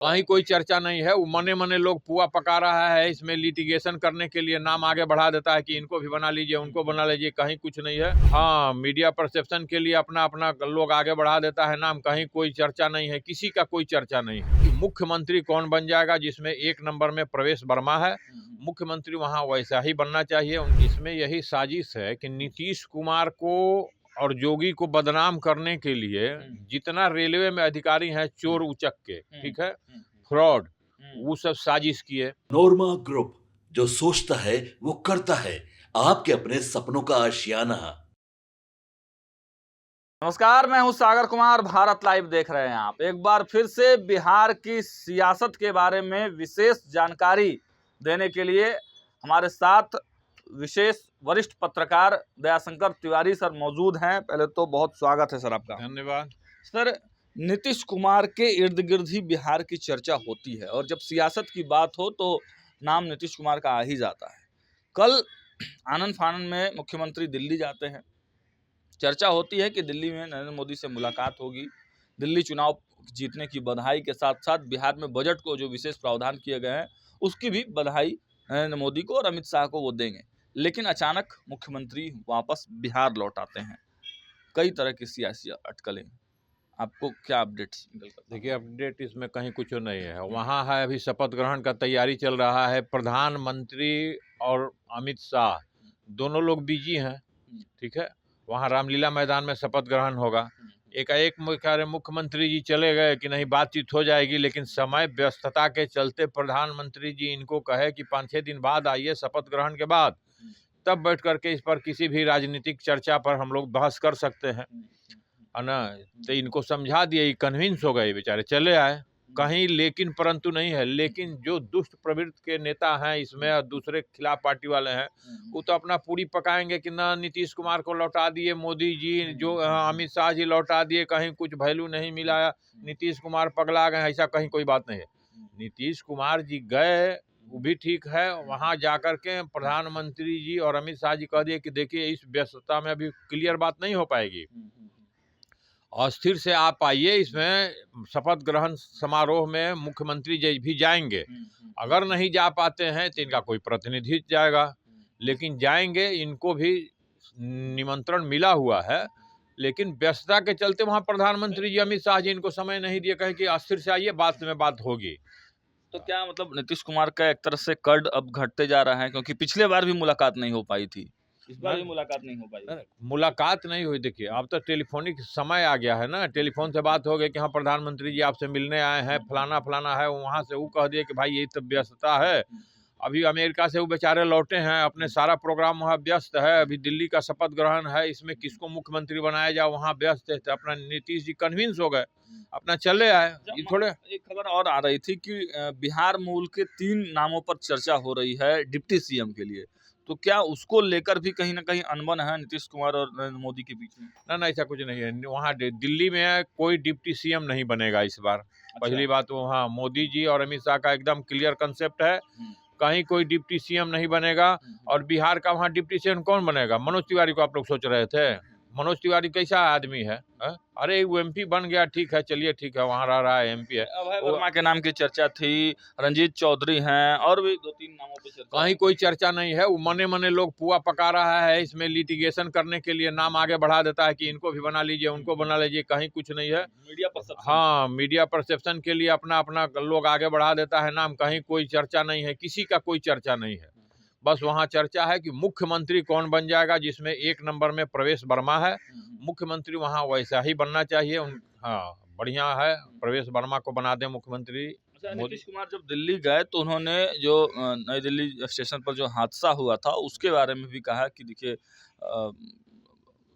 कहीं कोई चर्चा नहीं है। वो मने मने लोग पुआ पका रहा है, इसमें लिटिगेशन करने के लिए नाम आगे बढ़ा देता है कि इनको भी बना लीजिए, उनको बना लीजिए, कहीं कुछ नहीं है। हाँ, मीडिया परसेप्शन के लिए अपना अपना लोग आगे बढ़ा देता है नाम, कहीं कोई चर्चा नहीं है, किसी का कोई चर्चा नहीं है। मुख्यमंत्री कौन बन जाएगा, जिसमें एक नंबर में प्रवेश वर्मा है, मुख्यमंत्री वहाँ वैसा ही बनना चाहिए। इसमें यही साजिश है कि नीतीश कुमार को और जोगी को बदनाम करने के लिए जितना रेलवे में अधिकारी हैं चोर उचक के, ठीक है, फ्रॉड, वो सब साजिश किए। नोरमा ग्रुप, जो सोचता है वो करता है। आपके अपने सपनों का आशियाना। नमस्कार, मैं हूं सागर कुमार। भारत लाइव देख रहे हैं आप। एक बार फिर से बिहार की सियासत के बारे में विशेष जानकारी देने के लिए हमारे साथ विशेष वरिष्ठ पत्रकार दयाशंकर तिवारी सर मौजूद हैं। पहले तो बहुत स्वागत है सर आपका। धन्यवाद सर, नीतीश कुमार के इर्द गिर्द ही बिहार की चर्चा होती है और जब सियासत की बात हो तो नाम नीतीश कुमार का आ ही जाता है। कल आनंद फानंद में मुख्यमंत्री दिल्ली जाते हैं। चर्चा होती है कि दिल्ली में नरेंद्र मोदी से मुलाकात होगी। दिल्ली चुनाव जीतने की बधाई के साथ साथ बिहार में बजट को जो विशेष प्रावधान किए गए हैं उसकी भी बधाई नरेंद्र मोदी को और अमित शाह को वो देंगे। लेकिन अचानक मुख्यमंत्री वापस बिहार लौट आते हैं। कई तरह की सियासी अटकलें, आपको क्या अपडेट्स निकल कर? देखिए, अपडेट इसमें कहीं कुछ नहीं है। वहाँ है अभी शपथ ग्रहण का तैयारी चल रहा है। प्रधानमंत्री और अमित शाह दोनों लोग बिजी हैं, ठीक है। वहाँ रामलीला मैदान में शपथ ग्रहण होगा। एकाएक मुख्यमंत्री जी चले गए कि नहीं बातचीत हो जाएगी, लेकिन समय व्यस्तता के चलते प्रधानमंत्री जी इनको कहे कि 5-6 दिन बाद आइए शपथ ग्रहण के बाद, तब बैठ करके इस पर किसी भी राजनीतिक चर्चा पर हम लोग बहस कर सकते हैं, है ना। तो इनको समझा दिए, कन्विंस हो गए, बेचारे चले आए कहीं। लेकिन परंतु नहीं है। लेकिन जो दुष्ट प्रवृत्ति के नेता हैं इसमें और दूसरे खिलाफ पार्टी वाले हैं, वो तो अपना पूरी पकाएंगे कि ना नीतीश कुमार को लौटा दिए मोदी जी, जो अमित शाह जी लौटा दिए, कहीं कुछ वैल्यू नहीं मिला, नीतीश कुमार पगला गए। ऐसा कहीं कोई बात नहीं है। नीतीश कुमार जी गए, वो भी ठीक है। वहां जाकर के प्रधानमंत्री जी और अमित शाह जी कह दिए कि देखिए इस व्यस्तता में अभी क्लियर बात नहीं हो पाएगी, अस्थिर से आप आइए, इसमें शपथ ग्रहण समारोह में मुख्यमंत्री जी भी जाएंगे। अगर नहीं जा पाते हैं तो इनका कोई प्रतिनिधि जाएगा, लेकिन जाएंगे। इनको भी निमंत्रण मिला हुआ है, लेकिन व्यस्तता के चलते वहां प्रधानमंत्री जी अमित शाह जी इनको समय नहीं दिए, कहे कि अस्थिर से आइए, बात में बात होगी। तो क्या मतलब नीतीश कुमार का एक तरह से कद अब घटते जा रहा है, क्योंकि पिछले बार भी मुलाकात नहीं हो पाई थी, इस बार भी मुलाकात नहीं हो पाई। मुलाकात नहीं हुई। देखिए, अब तो टेलीफोनिक समय आ गया है ना, टेलीफोन से बात हो गई कि हाँ प्रधानमंत्री जी आपसे मिलने आए हैं, फलाना फलाना है। वहाँ से वो कह दिए कि भाई यही तो व्यस्तता है। अभी अमेरिका से वो बेचारे लौटे हैं, अपने सारा प्रोग्राम वहाँ व्यस्त है। अभी दिल्ली का शपथ ग्रहण है, इसमें किसको मुख्यमंत्री बनाया जाए, वहाँ व्यस्त है। तो अपना नीतीश जी कन्विंस हो गए, अपना चले आए। ये थोड़े एक खबर और आ रही थी कि बिहार मूल के 3 नामों पर चर्चा हो रही है डिप्टी सीएम के लिए। तो क्या उसको लेकर भी कहीं ना कहीं अनबन है नीतीश कुमार और नरेंद्र मोदी के बीच में? ना, ऐसा कुछ नहीं है। वहाँ दिल्ली में कोई डिप्टी सीएम नहीं बनेगा इस बार। पहली बात तो वहाँ मोदी जी और अमित शाह का एकदम क्लियर कंसेप्ट है, कहीं कोई डिप्टी सीएम नहीं बनेगा। और बिहार का वहाँ डिप्टी सीएम कौन बनेगा? मनोज तिवारी को आप लोग सोच रहे थे? मनोज तिवारी कैसा आदमी है? अरे वो एमपी बन गया, ठीक है, चलिए ठीक है, वहाँ रह रहा है, एमपी है। अभय वर्मा के नाम की चर्चा थी, रंजीत चौधरी हैं, और भी 2-3 नामों पे चर्चा। कहीं कोई चर्चा नहीं है। वो मने मने लोग पुआ पका रहा है, इसमें लिटिगेशन करने के लिए नाम आगे बढ़ा देता है कि इनको भी बना लीजिए, उनको बना लीजिए, कहीं कुछ नहीं है। Media perception. हाँ, मीडिया परसेप्शन के लिए अपना अपना लोग आगे बढ़ा देता है नाम, कहीं कोई चर्चा नहीं है, किसी का कोई चर्चा नहीं है। बस वहाँ चर्चा है कि मुख्यमंत्री कौन बन जाएगा, जिसमें एक नंबर में प्रवेश वर्मा है, मुख्यमंत्री वहाँ वैसा ही बनना चाहिए। हाँ, बढ़िया है, प्रवेश वर्मा को बना दे मुख्यमंत्री। अच्छा, नीतीश कुमार जब दिल्ली गए तो उन्होंने जो नई दिल्ली स्टेशन पर जो हादसा हुआ था उसके बारे में भी कहा कि देखिए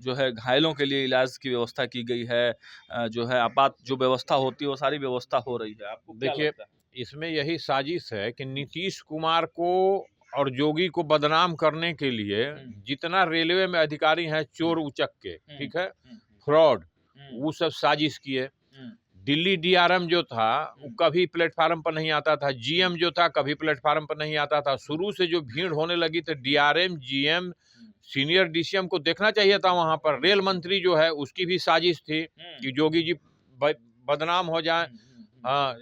जो है घायलों के लिए इलाज की व्यवस्था की गई है, जो है आपात जो व्यवस्था होती है वो सारी व्यवस्था हो रही है। आपको क्या देखिए, लगता है? इसमें यही साजिश है कि नीतीश कुमार को और जोगी को बदनाम करने के लिए जितना रेलवे में अधिकारी हैं चोर उचक के, ठीक है, फ्रॉड, वो सब साजिश किए। दिल्ली डीआरएम जो था वो कभी प्लेटफार्म पर नहीं आता था, जीएम जो था कभी प्लेटफार्म पर नहीं आता था। शुरू से जो भीड़ होने लगी तो डीआरएम, जीएम, सीनियर डीसीएम को देखना चाहिए था वहां पर। रेल मंत्री जो है उसकी भी साजिश थी कि जोगी जी बदनाम हो जाए। हाँ,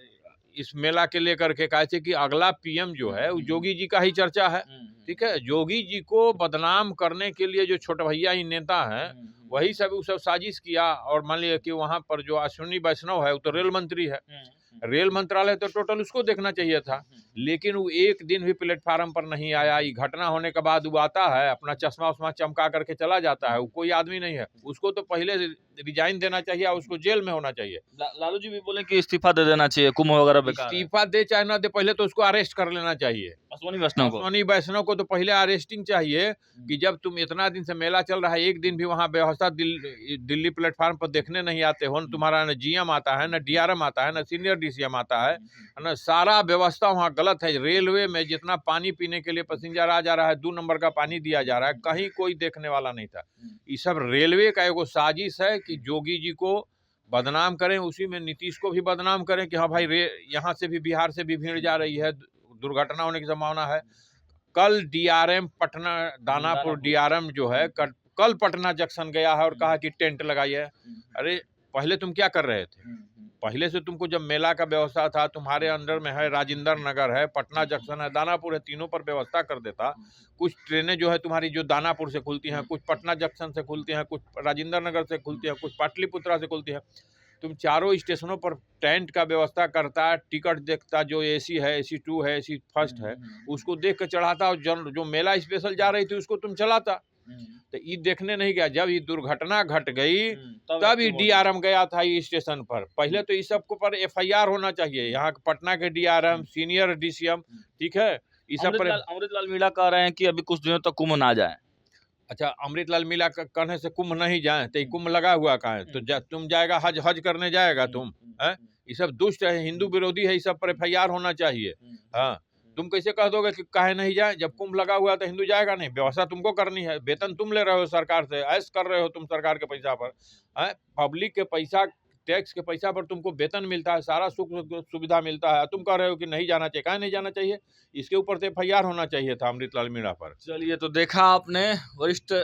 इस मेला के लेकर के कहे कि अगला पीएम जो है वो जोगी जी का ही चर्चा है। ठीक है, जोगी जी को बदनाम करने के लिए जो छोटे भैया ही नेता है वही सब साजिश किया। और मान लिया कि वहां पर जो अश्विनी वैष्णव है वो तो रेल मंत्री है, रेल मंत्रालय तो टोटल उसको देखना चाहिए था, लेकिन वो एक दिन भी प्लेटफार्म पर नहीं आया। ये घटना होने के बाद वो आता है, अपना चश्मा उस्मा चमका करके चला जाता है, वो कोई आदमी नहीं है। उसको तो पहले रिजाइन देना चाहिए, उसको जेल में होना चाहिए। लालू जी भी बोले कि इस्तीफा दे देना चाहिए, कुंभ वगैरह बेकार है। इस्तीफा दे चाहे ना दे, पहले तो उसको अरेस्ट कर लेना चाहिए। अश्विनी वैष्णव को, अश्विनी वैष्णव को तो पहले अरेस्टिंग चाहिए कि जब तुम इतना दिन से मेला चल रहा है, एक दिन भी वहाँ व्यवस्था दिल्ली प्लेटफार्म पर देखने नहीं आते हो। तुम्हारा न जीएम आता है, न डीआरएम आता है, न सीनियर डीसीएम आता है, न सारा व्यवस्था वहाँ गलत है। रेलवे में जितना पानी पीने के लिए पैसेंजर आ जा रहा है, 2 नंबर का पानी दिया जा रहा है, कहीं कोई देखने वाला नहीं था। ये सब रेलवे का एगो साजिश है कि जोगी जी को बदनाम करें, उसी में नीतीश को भी बदनाम करें कि हाँ भाई यहाँ से भी, बिहार से भी भीड़ जा रही है, दुर्घटना होने की संभावना है। कल डीआरएम पटना दानापुर डीआरएम जो है कल पटना जंक्शन गया है और कहा कि टेंट लगाइए। अरे पहले तुम क्या कर रहे थे? पहले से तुमको जब मेला का व्यवस्था था, तुम्हारे अंडर में है राजेंद्र नगर है, पटना जंक्शन है, दानापुर है, तीनों पर व्यवस्था कर देता। कुछ ट्रेनें जो है तुम्हारी जो दानापुर से खुलती हैं, कुछ पटना जंक्शन से खुलती हैं, कुछ राजेंद्र नगर से खुलती हैं, कुछ पाटलिपुत्रा से खुलती हैं। तुम चारों स्टेशनों पर टेंट का व्यवस्था करता, टिकट देखता, जो एसी है, एसी 2 है, एसी फर्स्ट है, उसको देख कर चढ़ाता, और जो मेला स्पेशल जा रही थी उसको तुम चलाता। तो ये देखने नहीं गया। जब ये दुर्घटना घट गई तब ये डीआरएम गया था ये स्टेशन पर। पहले तो इस सब को पर एफआईआर होना चाहिए, यहाँ पटना के डीआरएम, सीनियर डीसीएम, ठीक है, इस सब पर। अमृतलाल मीणा कह रहे हैं कि अभी कुछ दिनों तक कुंभ ना जाए। अच्छा, अमृतलाल मीणा कहने से कुंभ नहीं जाए तो कुंभ लगा हुआ कहाँ है? तो तुम जाएगा हज करने जाएगा तुम? है ये सब दुष्ट है, हिंदू विरोधी है, इस सब पर एफआईआर होना चाहिए। हाँ, तुम कैसे कह दोगे कि काहे नहीं जाए? जब कुंभ लगा हुआ तो हिंदू जाएगा नहीं? व्यवस्था तुमको करनी है, वेतन तुम ले रहे हो सरकार से, ऐश कर रहे हो तुम सरकार के पैसा पर, है पब्लिक के पैसा, टैक्स के पैसा पर तुमको वेतन मिलता है, सारा सुख सुविधा मिलता है, तुम कह रहे हो कि नहीं जाना चाहिए। काहे नहीं जाना चाहिए? इसके ऊपर तो एफआईआर होना चाहिए था अमृतलाल मीणा पर। चलिए, तो देखा आपने वरिष्ठ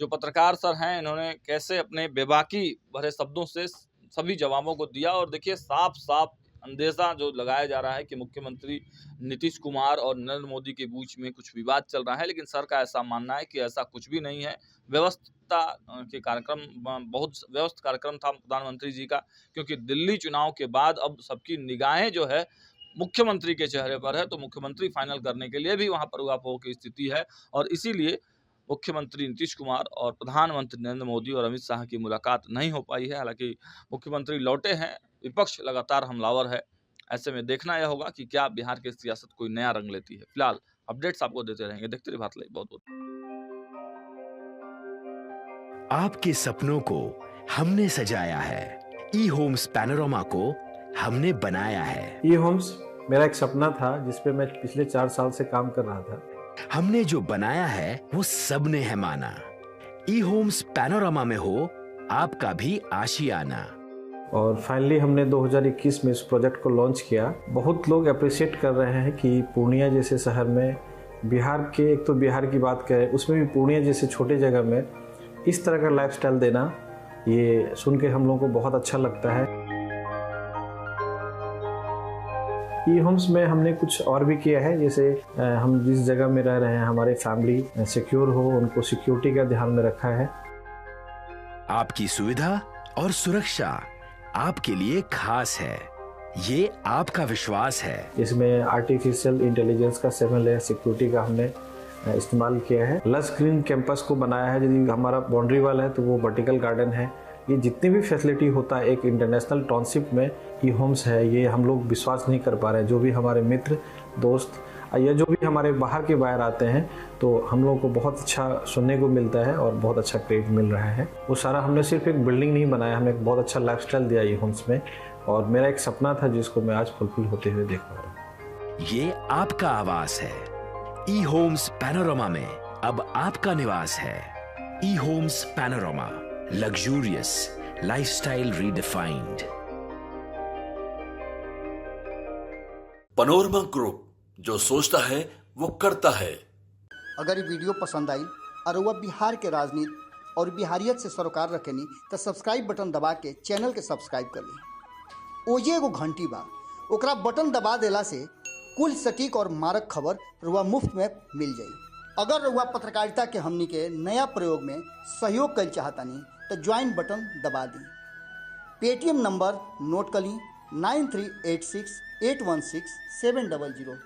जो पत्रकार सर हैं, इन्होंने कैसे अपने बेबाकी भरे शब्दों से सभी जवाबों को दिया। और देखिए, साफ साफ अंदेशा जो लगाया जा रहा है कि मुख्यमंत्री नीतीश कुमार और नरेंद्र मोदी के बीच में कुछ विवाद चल रहा है, लेकिन सर का ऐसा मानना है कि ऐसा कुछ भी नहीं है। व्यवस्था के कार्यक्रम, बहुत व्यवस्थित कार्यक्रम था प्रधानमंत्री जी का, क्योंकि दिल्ली चुनाव के बाद अब सबकी निगाहें जो है मुख्यमंत्री के चेहरे पर है, तो मुख्यमंत्री फाइनल करने के लिए भी वहाँ पर उहापोह की स्थिति है। और इसीलिए मुख्यमंत्री नीतीश कुमार और प्रधानमंत्री नरेंद्र मोदी और अमित शाह की मुलाकात नहीं हो पाई है। हालांकि मुख्यमंत्री लौटे हैं, विपक्ष लगातार हमलावर है। ऐसे में देखना यह होगा कि क्या बिहार की सियासत कोई नया रंग लेती है। फिलहाल अपडेट्स आपको देते रहेंगे, देखते रहिए भारत लाइव। बहुत बहुत आपके सपनों को हमने सजाया है, ई होम्स पैनोरमा को हमने बनाया है। ई होम्स मेरा एक सपना था जिसपे मैं पिछले 4 साल से काम कर रहा था। हमने जो बनाया है वो सबने है माना। ई होम्स पैनोरमा में हो आपका भी आशियाना। और फाइनली हमने 2021 में इस प्रोजेक्ट को लॉन्च किया। बहुत लोग अप्रिशिएट कर रहे हैं कि पूर्णिया जैसे शहर में, बिहार के, एक तो बिहार की बात करें उसमें भी पूर्णिया जैसे छोटे जगह में इस तरह का लाइफस्टाइल देना, ये सुन के हम लोगों को बहुत अच्छा लगता है। ई होम्स में हमने कुछ और भी किया है, जैसे हम जिस जगह में रह रहे हैं हमारे फैमिली सिक्योर हो, उनको सिक्योरिटी का ध्यान में रखा है। आपकी सुविधा और सुरक्षा आपके लिए खास है, ये आपका विश्वास है। इसमें आर्टिफिशियल इंटेलिजेंस का 7 लेयर सिक्योरिटी का हमने इस्तेमाल किया है। लस ग्रीन कैंपस को बनाया है। यदि हमारा बाउंड्री वाल है तो वो वर्टिकल गार्डन है। ये जितनी भी फैसिलिटी होता है एक इंटरनेशनल टाउनशिप में ई होम्स है, ये हम लोग विश्वास नहीं कर पा रहे हैं। जो भी हमारे मित्र दोस्त या जो भी हमारे बाहर के बाहर आते हैं, तो हम लोगों को बहुत अच्छा सुनने को मिलता है और बहुत अच्छा क्रेडिट मिल रहा है। वो सारा हमने सिर्फ एक बिल्डिंग नहीं बनाया, हमें एक बहुत अच्छा लाइफस्टाइल दिया ई होम्स में, और मेरा एक सपना था जिसको मैं आज फुलफिल होते हुए देख पा रहा हूँ। ये आपका आवास है। ई होम्स पैनोरमा में अब आपका निवास है। E homes Panorama, luxurious lifestyle redefined. Panorama group, जो सोचता है वो करता है। अगर ये वीडियो पसंद आई और वह बिहार के राजनीति और बिहारियत से सरोकार रखेनी तो सब्सक्राइब बटन दबा के चैनल के सब्सक्राइब कर ली। ओजे एगो घंटी बा, ओकरा बटन दबा देला से कुल सटीक और मारक खबर रुआ मुफ्त में मिल जाई। अगर रुआ पत्रकारिता के हमनी के नया प्रयोग में सहयोग कर चाहतानी तो ज्वाइन बटन दबा दी। पेटीएम नंबर नोट कर ली 9386816700।